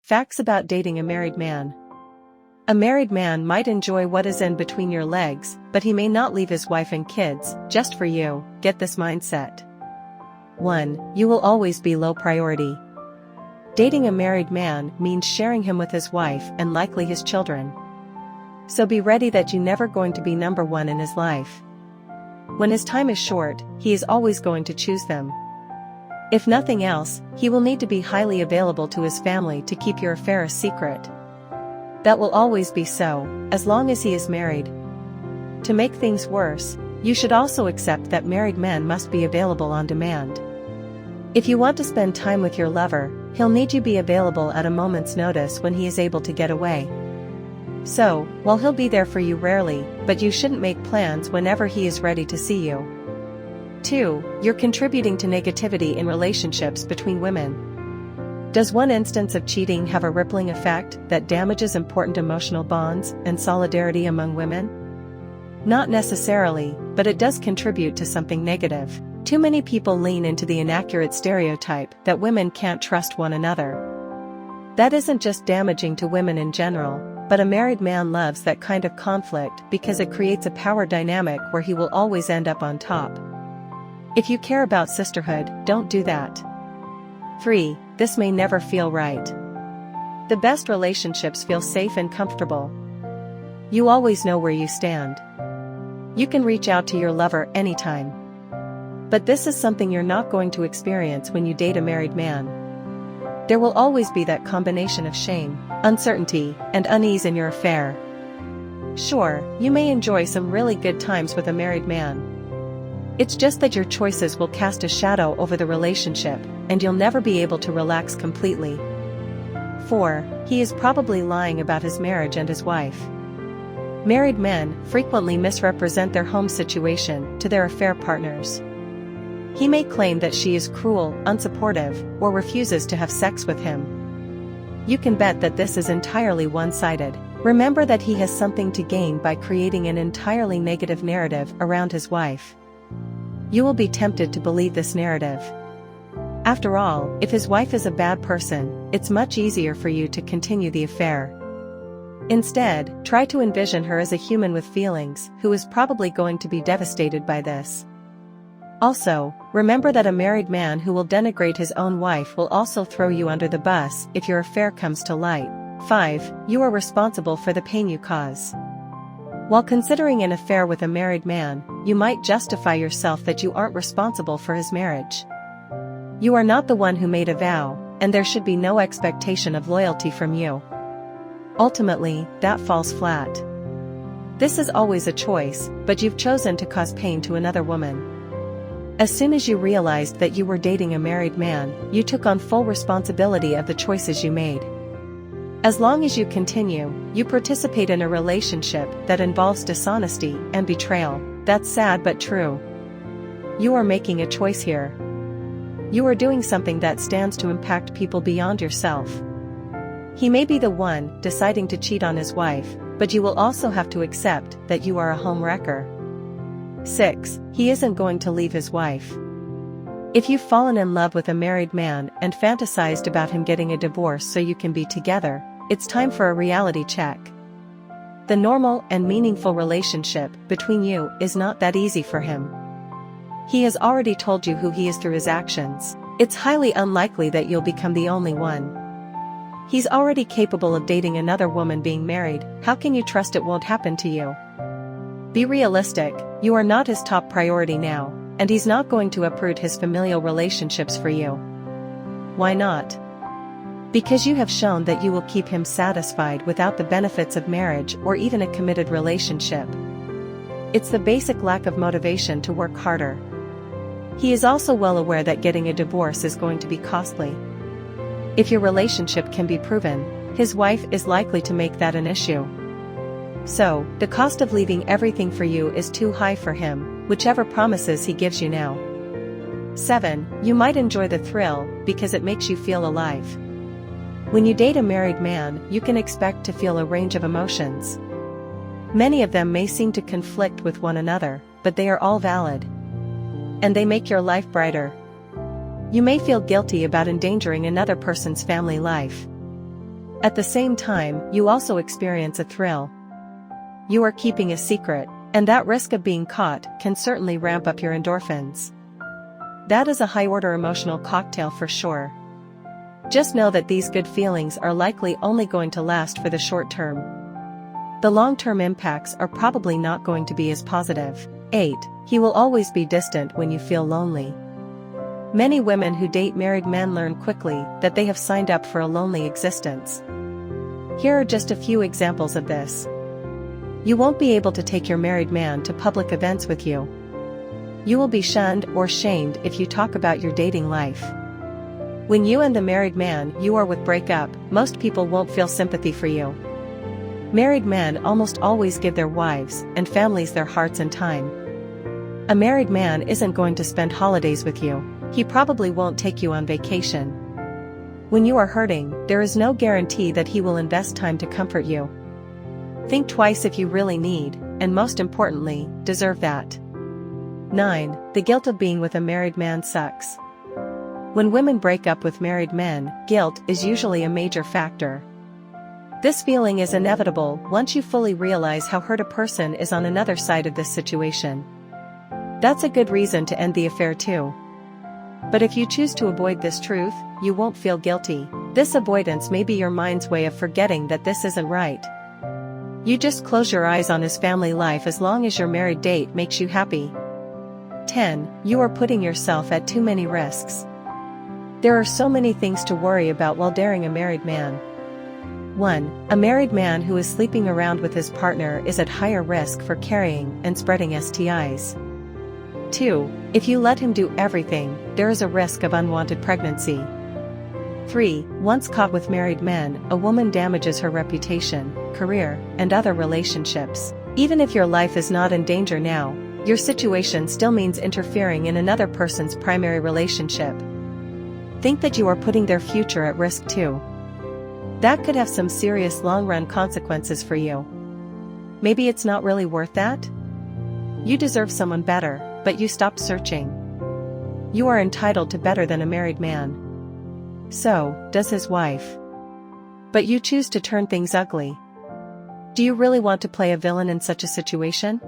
Facts about dating a married man. A married man might enjoy what is in between your legs, but he may not leave his wife and kids, just for you. Get this mindset. 1. You will always be low priority. Dating a married man means sharing him with his wife and likely his children. So be ready that you're never going to be number one in his life. When his time is short, he is always going to choose them. If nothing else, he will need to be highly available to his family to keep your affair a secret. That will always be so, as long as he is married. To make things worse, you should also accept that married men must be available on demand. If you want to spend time with your lover, he'll need you be available at a moment's notice when he is able to get away. So, while he'll be there for you rarely, but you shouldn't make plans whenever he is ready to see you. 2. You're contributing to negativity in relationships between women. Does one instance of cheating have a rippling effect that damages important emotional bonds and solidarity among women? Not necessarily, but it does contribute to something negative. Too many people lean into the inaccurate stereotype that women can't trust one another. That isn't just damaging to women in general, but a married man loves that kind of conflict because it creates a power dynamic where he will always end up on top. If you care about sisterhood, don't do that. 3. This may never feel right. The best relationships feel safe and comfortable. You always know where you stand. You can reach out to your lover anytime. But this is something you're not going to experience when you date a married man. There will always be that combination of shame, uncertainty, and unease in your affair. Sure, you may enjoy some really good times with a married man. It's just that your choices will cast a shadow over the relationship, and you'll never be able to relax completely. 4. He is probably lying about his marriage and his wife. Married men frequently misrepresent their home situation to their affair partners. He may claim that she is cruel, unsupportive, or refuses to have sex with him. You can bet that this is entirely one-sided. Remember that he has something to gain by creating an entirely negative narrative around his wife. You will be tempted to believe this narrative. After all, if his wife is a bad person, it's much easier for you to continue the affair. Instead, try to envision her as a human with feelings, who is probably going to be devastated by this. Also, remember that a married man who will denigrate his own wife will also throw you under the bus if your affair comes to light. 5. You are responsible for the pain you cause. While considering an affair with a married man, you might justify yourself that you aren't responsible for his marriage. You are not the one who made a vow, and there should be no expectation of loyalty from you. Ultimately, that falls flat. This is always a choice, but you've chosen to cause pain to another woman. As soon as you realized that you were dating a married man, you took on full responsibility of the choices you made. As long as you continue, you participate in a relationship that involves dishonesty and betrayal. That's sad but true. You are making a choice here. You are doing something that stands to impact people beyond yourself. He may be the one deciding to cheat on his wife, but you will also have to accept that you are a home wrecker. 6. He isn't going to leave his wife. If you've fallen in love with a married man and fantasized about him getting a divorce so you can be together, it's time for a reality check. The normal and meaningful relationship between you is not that easy for him. He has already told you who he is through his actions. It's highly unlikely that you'll become the only one. He's already capable of dating another woman being married. How can you trust it won't happen to you? Be realistic, you are not his top priority now, and he's not going to uproot his familial relationships for you. Why not? Because you have shown that you will keep him satisfied without the benefits of marriage or even a committed relationship. It's the basic lack of motivation to work harder. He is also well aware that getting a divorce is going to be costly. If your relationship can be proven, his wife is likely to make that an issue. So, the cost of leaving everything for you is too high for him, whichever promises he gives you now. 7. You might enjoy the thrill, because it makes you feel alive. When you date a married man, you can expect to feel a range of emotions. Many of them may seem to conflict with one another, but they are all valid. And they make your life brighter. You may feel guilty about endangering another person's family life. At the same time, you also experience a thrill. You are keeping a secret, and that risk of being caught can certainly ramp up your endorphins. That is a high-order emotional cocktail for sure. Just know that these good feelings are likely only going to last for the short term. The long-term impacts are probably not going to be as positive. 8. He will always be distant when you feel lonely. Many women who date married men learn quickly that they have signed up for a lonely existence. Here are just a few examples of this. You won't be able to take your married man to public events with you. You will be shunned or shamed if you talk about your dating life. When you and the married man you are with break up, most people won't feel sympathy for you. Married men almost always give their wives and families their hearts and time. A married man isn't going to spend holidays with you. He probably won't take you on vacation. When you are hurting, there is no guarantee that he will invest time to comfort you. Think twice if you really need, and most importantly, deserve that. 9. The guilt of being with a married man sucks. When women break up with married men, guilt is usually a major factor. This feeling is inevitable once you fully realize how hurt a person is on another side of this situation. That's a good reason to end the affair too. But if you choose to avoid this truth, you won't feel guilty. This avoidance may be your mind's way of forgetting that this isn't right. You just close your eyes on his family life as long as your married date makes you happy. 10. You are putting yourself at too many risks. There are so many things to worry about while dating a married man. 1. A married man who is sleeping around with his partner is at higher risk for carrying and spreading STIs. 2. If you let him do everything, there is a risk of unwanted pregnancy. 3. Once caught with married men, a woman damages her reputation, career, and other relationships. Even if your life is not in danger now, your situation still means interfering in another person's primary relationship. Think that you are putting their future at risk too. That could have some serious long-run consequences for you. Maybe it's not really worth that? You deserve someone better, but you stopped searching. You are entitled to better than a married man. So does his wife. But you choose to turn things ugly. Do you really want to play a villain in such a situation?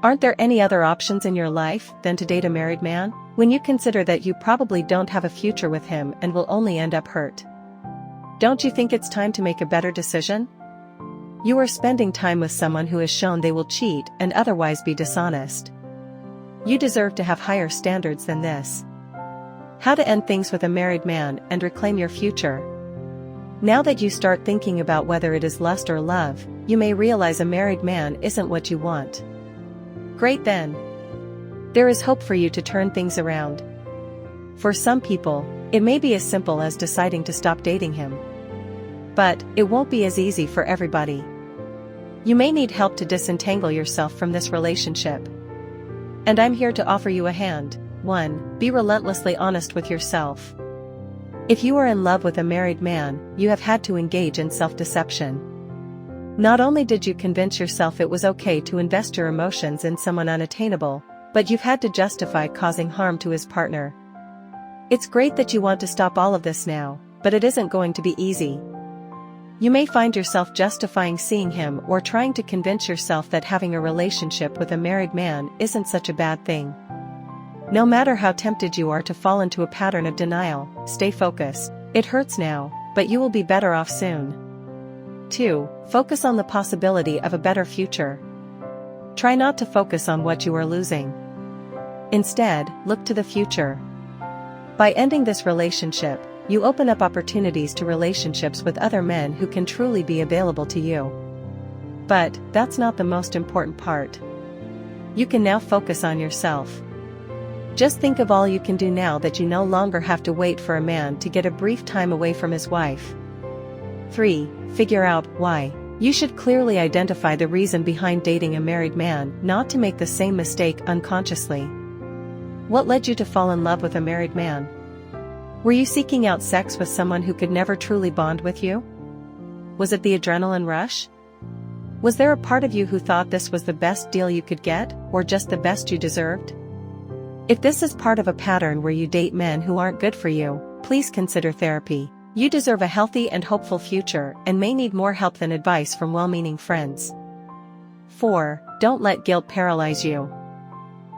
Aren't there any other options in your life than to date a married man, when you consider that you probably don't have a future with him and will only end up hurt? Don't you think it's time to make a better decision? You are spending time with someone who has shown they will cheat and otherwise be dishonest. You deserve to have higher standards than this. How to end things with a married man and reclaim your future. Now that you start thinking about whether it is lust or love, you may realize a married man isn't what you want. Great then. There is hope for you to turn things around. For some people, it may be as simple as deciding to stop dating him. But it won't be as easy for everybody. You may need help to disentangle yourself from this relationship. And I'm here to offer you a hand. 1. Be relentlessly honest with yourself. If you are in love with a married man, you have had to engage in self-deception. Not only did you convince yourself it was okay to invest your emotions in someone unattainable, but you've had to justify causing harm to his partner. It's great that you want to stop all of this now, but it isn't going to be easy. You may find yourself justifying seeing him or trying to convince yourself that having a relationship with a married man isn't such a bad thing. No matter how tempted you are to fall into a pattern of denial, stay focused. It hurts now, but you will be better off soon. 2. Focus on the possibility of a better future. Try not to focus on what you are losing. Instead, look to the future. By ending this relationship, you open up opportunities to relationships with other men who can truly be available to you. But that's not the most important part. You can now focus on yourself. Just think of all you can do now that you no longer have to wait for a man to get a brief time away from his wife. 3. Figure out why. You should clearly identify the reason behind dating a married man, not to make the same mistake unconsciously. What led you to fall in love with a married man? Were you seeking out sex with someone who could never truly bond with you? Was it the adrenaline rush? Was there a part of you who thought this was the best deal you could get, or just the best you deserved? If this is part of a pattern where you date men who aren't good for you, please consider therapy. You deserve a healthy and hopeful future and may need more help than advice from well-meaning friends. 4. Don't let guilt paralyze you.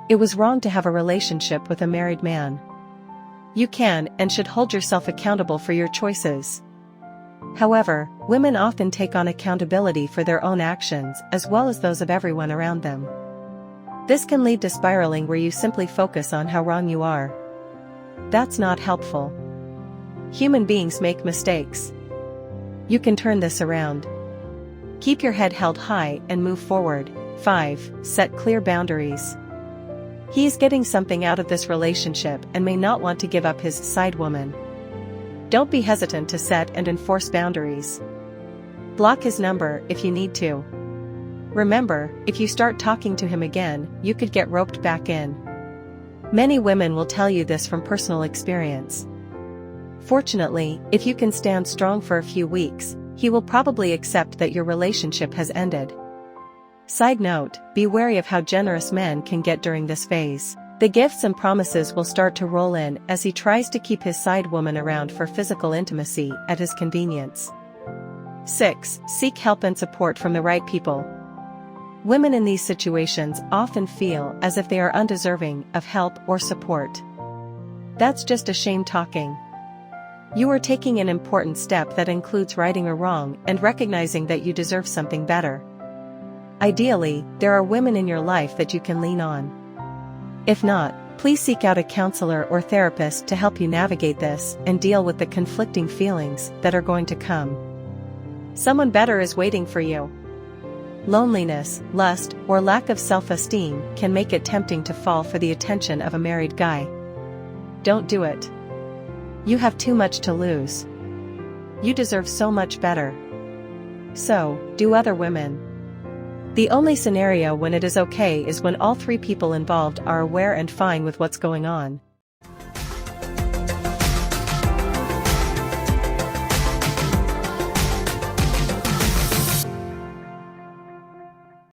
It was wrong to have a relationship with a married man. You can and should hold yourself accountable for your choices. However, women often take on accountability for their own actions as well as those of everyone around them. This can lead to spiraling where you simply focus on how wrong you are. That's not helpful. Human beings make mistakes. You can turn this around. Keep your head held high and move forward. 5. Set clear boundaries. He is getting something out of this relationship and may not want to give up his side woman. Don't be hesitant to set and enforce boundaries. Block his number if you need to. Remember, if you start talking to him again, you could get roped back in. Many women will tell you this from personal experience. Fortunately, if you can stand strong for a few weeks, he will probably accept that your relationship has ended. Side note, be wary of how generous men can get during this phase. The gifts and promises will start to roll in as he tries to keep his side woman around for physical intimacy at his convenience. 6. Seek help and support from the right people. Women in these situations often feel as if they are undeserving of help or support. That's just a shame talking. You are taking an important step that includes righting a wrong and recognizing that you deserve something better. Ideally, there are women in your life that you can lean on. If not, please seek out a counselor or therapist to help you navigate this and deal with the conflicting feelings that are going to come. Someone better is waiting for you. Loneliness, lust, or lack of self-esteem can make it tempting to fall for the attention of a married guy. Don't do it. You have too much to lose. You deserve so much better. So, do other women. The only scenario when it is okay is when all three people involved are aware and fine with what's going on.